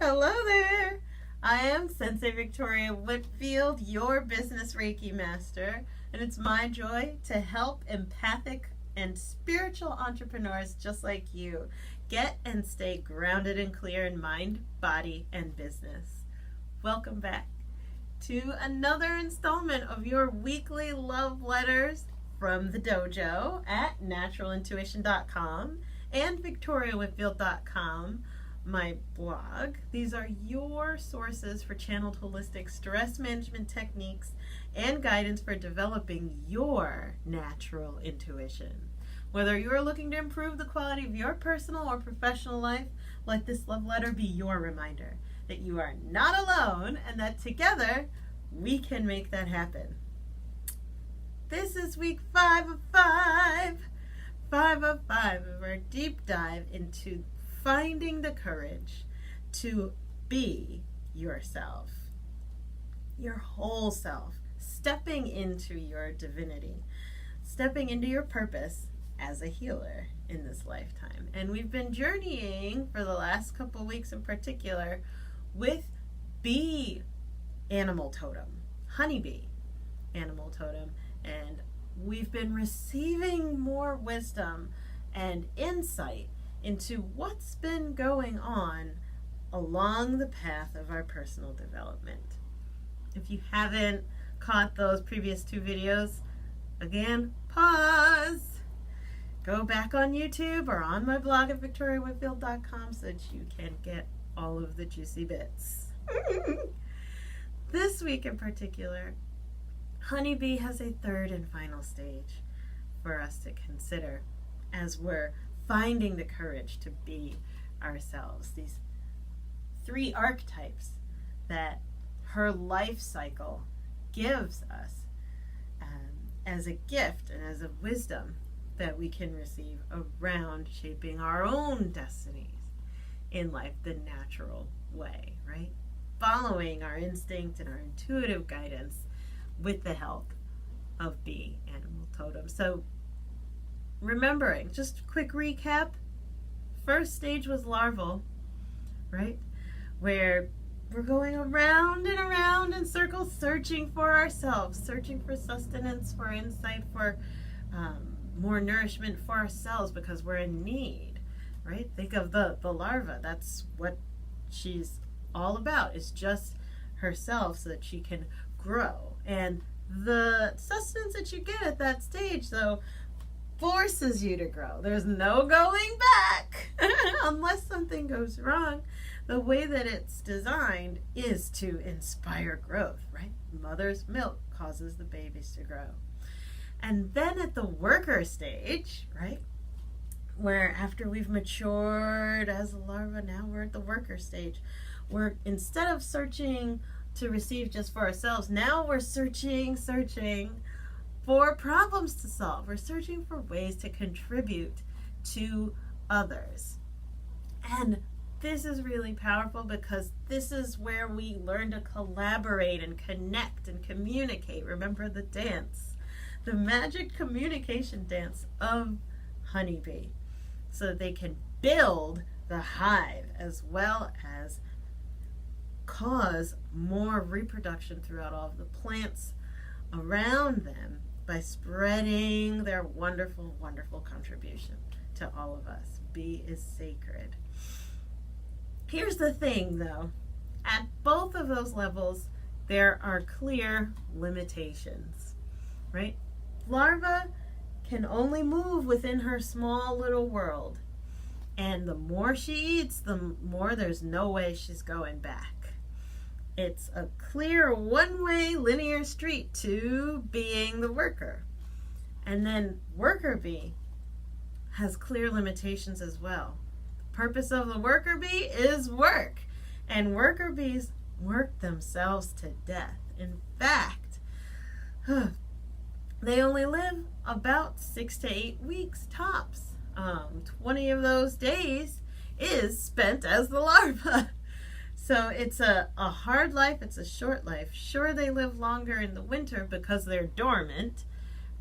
Hello there. I am Sensei Victoria Whitfield, your business Reiki master, and it's my joy to help empathic and spiritual entrepreneurs just like you get and stay grounded and clear in mind, body, and business. Welcome back to another installment of your weekly love letters from the dojo at naturalintuition.com and victoriawhitfield.com, my blog. These are your sources for channeled holistic stress management techniques and guidance for developing your natural intuition. Whether you're looking to improve the quality of your personal or professional life, let this love letter be your reminder that you are not alone and that together we can make that happen. This is week 5 of 5. 5 of 5 of our deep dive into finding the courage to be yourself, your whole self, stepping into your divinity, stepping into your purpose as a healer in this lifetime. And we've been journeying for the last couple weeks in particular with bee animal totem, honeybee animal totem, and we've been receiving more wisdom and insight into what's been going on along the path of our personal development. If you haven't caught those previous 2 videos, again, pause. Go back on YouTube or on my blog at victoriawhitfield.com so that you can get all of the juicy bits. This week in particular, honeybee has a 3rd and final stage for us to consider as we're finding the courage to be ourselves. These 3 archetypes that her life cycle gives us as a gift and as a wisdom that we can receive around shaping our own destinies in life the natural way, right? Following our instinct and our intuitive guidance with the help of bee animal totem. So remembering, just a quick recap, first stage was larval, right? Where we're going around and around in circles, searching for ourselves, searching for sustenance, for insight, for more nourishment for ourselves because we're in need, right? Think of the larva. That's what she's all about, is just herself so that she can grow. And the sustenance that you get at that stage, though, forces you to grow. There's no going back unless something goes wrong. The way that it's designed is to inspire growth, right? Mother's milk causes the babies to grow. And then at the worker stage, right, where after we've matured as a larva, now we're at the worker stage, where instead of searching to receive just for ourselves, now we're searching for problems to solve. We're searching for ways to contribute to others. And this is really powerful because this is where we learn to collaborate and connect and communicate. Remember the dance, the magic communication dance of honeybee, so that they can build the hive as well as cause more reproduction throughout all of the plants around them by spreading their wonderful, wonderful contribution to all of us. Bee is sacred. Here's the thing, though. At both of those levels, there are clear limitations, right? Larva can only move within her small little world. And the more she eats, the more there's no way she's going back. It's a clear one-way linear street to being the worker. And then worker bee has clear limitations as well. The purpose of the worker bee is work. And worker bees work themselves to death. In fact, they only live about 6 to 8 weeks tops. 20 of those days is spent as the larva. So it's a hard life, it's a short life. Sure, they live longer in the winter because they're dormant,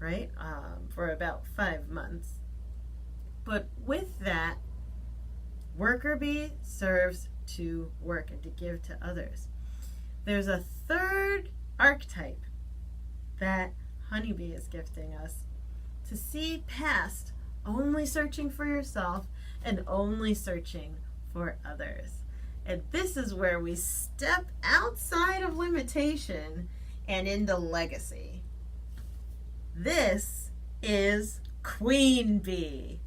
right, for about 5 months. But with that, worker bee serves to work and to give to others. There's a third archetype that honeybee is gifting us, to see past only searching for yourself and only searching for others. And this is where we step outside of limitation and into legacy. This is Queen Bee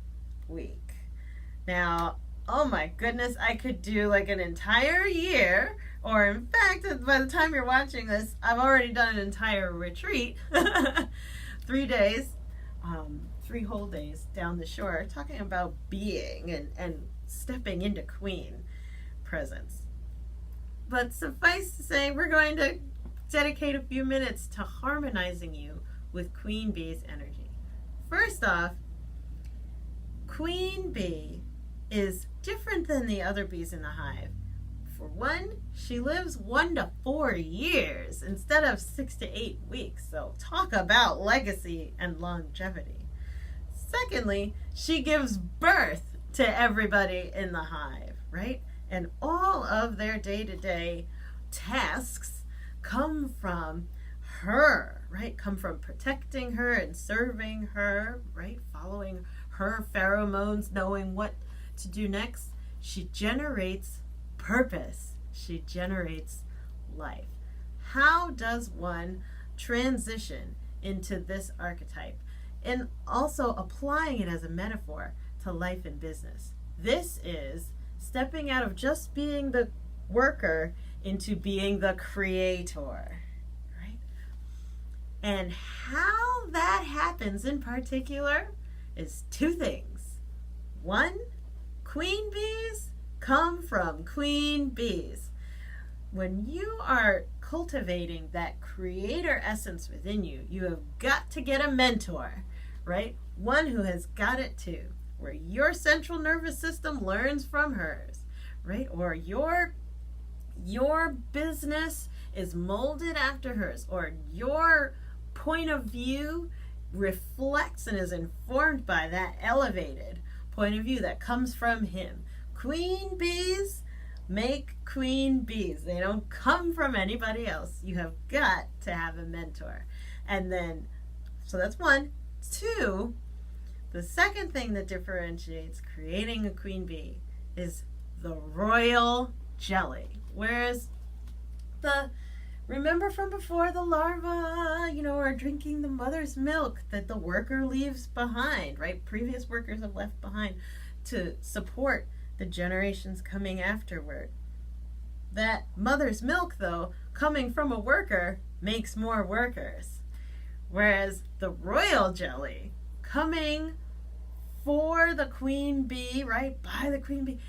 Week. Now, oh my goodness, I could do like an entire year, or in fact, by the time you're watching this, I've already done an entire retreat, 3 days, 3 whole days down the shore, talking about being and stepping into queen presence. But suffice to say, we're going to dedicate a few minutes to harmonizing you with Queen Bee's energy. First off, Queen Bee is different than the other bees in the hive. For one, she lives 1 to 4 years instead of 6 to 8 weeks. So talk about legacy and longevity. Secondly, she gives birth to everybody in the hive, right? And all of their day-to-day tasks come from her, right? Come from protecting her and serving her, right? Following her pheromones, knowing what to do next. She generates purpose. She generates life. How does one transition into this archetype? And also applying it as a metaphor to life and business. This is stepping out of just being the worker into being the creator, right? And how that happens in particular is 2 things. 1, queen bees come from queen bees. When you are cultivating that creator essence within you, you have got to get a mentor, right? One who has got it too, where your central nervous system learns from hers, right? Or your business is molded after hers, or your point of view reflects and is informed by that elevated point of view that comes from him. Queen bees make queen bees. They don't come from anybody else. You have got to have a mentor. And then, so that's 1. 2, the second thing that differentiates creating a queen bee is the royal jelly. Whereas remember from before, the larvae, are drinking the mother's milk that the worker leaves behind, right? Previous workers have left behind to support the generations coming afterward. That mother's milk, though, coming from a worker, makes more workers. Whereas the royal jelly coming for the queen bee, right, by the queen bee,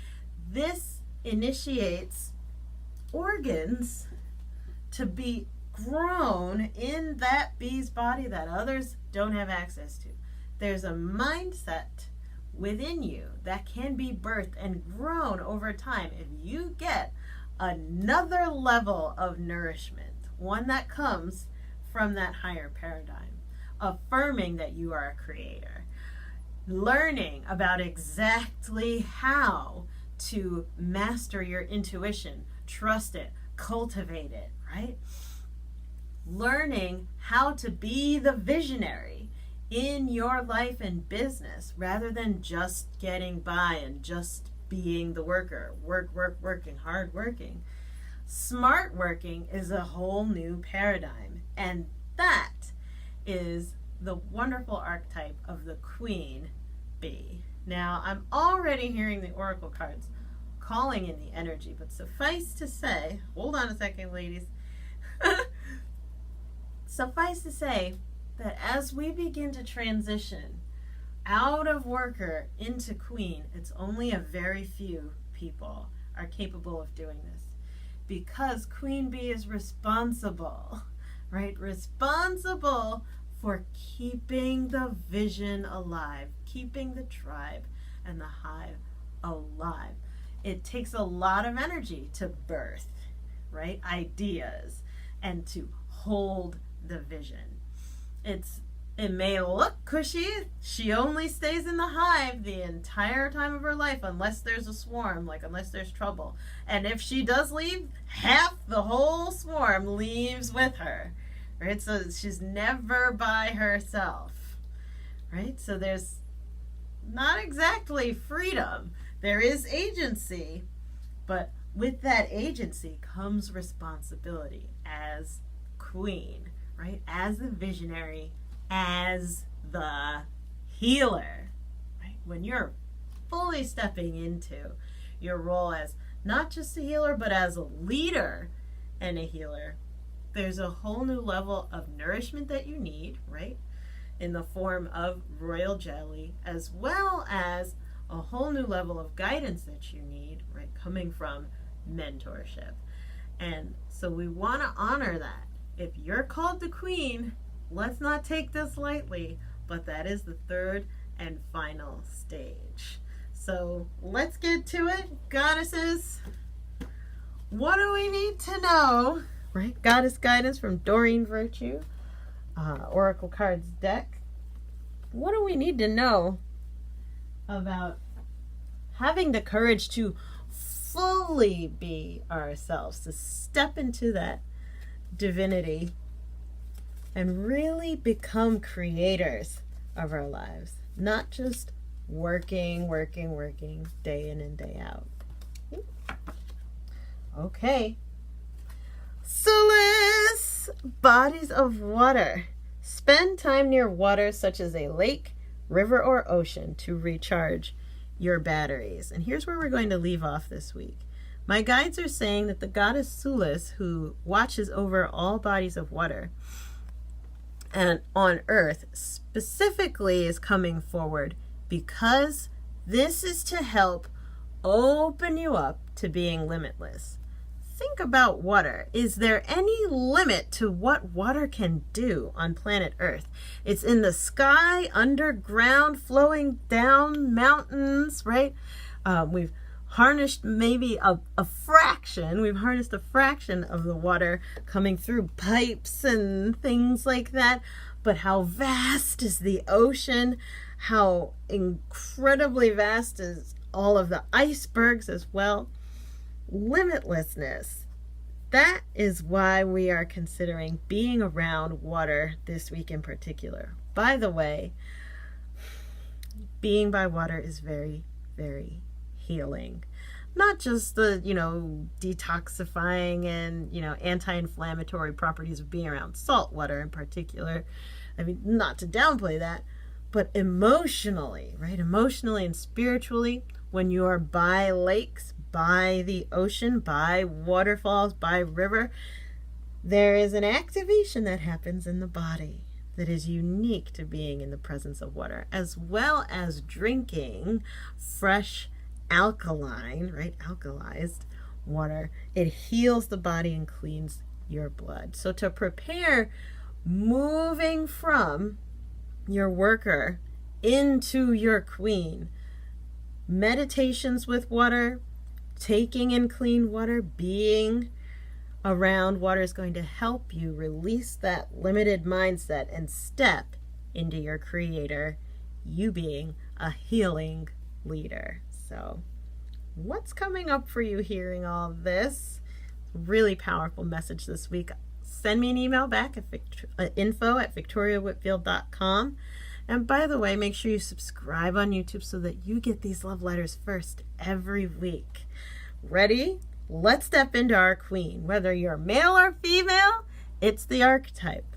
this initiates organs to be grown in that bee's body that others don't have access to. There's a mindset within you that can be birthed and grown over time if you get another level of nourishment, one that comes from that higher paradigm, affirming that you are a creator, learning about exactly how to master your intuition, trust it, cultivate it, right? Learning how to be the visionary in your life and business rather than just getting by and just being the worker, working, hard working. Smart working is a whole new paradigm, and that is the wonderful archetype of the queen bee. Now, I'm already hearing the oracle cards calling in the energy, but suffice to say, hold on a second, ladies. Suffice to say that as we begin to transition out of worker into queen, it's only a very few people are capable of doing this, because queen bee is responsible, right? Responsible for keeping the vision alive, keeping the tribe and the hive alive. It takes a lot of energy to birth, right, ideas and to hold the vision. It's It may look cushy. She only stays in the hive the entire time of her life unless there's a swarm, like unless there's trouble. And if she does leave, half the whole swarm leaves with her. Right? So she's never by herself. Right? So there's not exactly freedom. There is agency, but with that agency comes responsibility as queen, right? As the visionary, as the healer, right? When you're fully stepping into your role as not just a healer, but as a leader and a healer, there's a whole new level of nourishment that you need, right? In the form of royal jelly, as well as a whole new level of guidance that you need, right? Coming from mentorship. And so we want to honor that. If you're called the queen, let's not take this lightly, but that is the third and final stage. So let's get to it. Goddesses, what do we need to know? Right? Goddess Guidance from Doreen Virtue, Oracle Cards deck. What do we need to know about having the courage to fully be ourselves, to step into that divinity and really become creators of our lives, not just working day in and day out. Okay. Solace, bodies of water. Spend time near water such as a lake, river, or ocean to recharge your batteries. And here's where we're going to leave off this week. My guides are saying that the goddess Sulis, who watches over all bodies of water and on earth, specifically is coming forward because this is to help open you up to being limitless. Think about water. Is there any limit to what water can do on planet Earth? It's in the sky, underground, flowing down mountains, right? We've harnessed maybe a fraction. We've harnessed a fraction of the water coming through pipes and things like that. But how vast is the ocean? How incredibly vast is all of the icebergs as well? Limitlessness. That is why we are considering being around water this week in particular. By the way, being by water is very, very healing. Not just the, detoxifying and, anti-inflammatory properties of being around salt water in particular. I mean, not to downplay that, but emotionally, right? Emotionally and spiritually, when you are by lakes, by the ocean, by waterfalls, by river, there is an activation that happens in the body that is unique to being in the presence of water, as well as drinking fresh alkaline, right, alkalized water. It heals the body and cleans your blood. So to prepare moving from your worker into your queen, meditations with water, taking in clean water, being around water is going to help you release that limited mindset and step into your creator, you being a healing leader. So what's coming up for you hearing all this? Really powerful message this week. Send me an email back at info@victoriawhitfield.com. And by the way, make sure you subscribe on YouTube so that you get these love letters first every week. Ready? Let's step into our queen. Whether you're male or female, it's the archetype.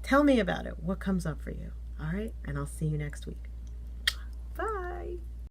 Tell me about it. What comes up for you? All right? And I'll see you next week.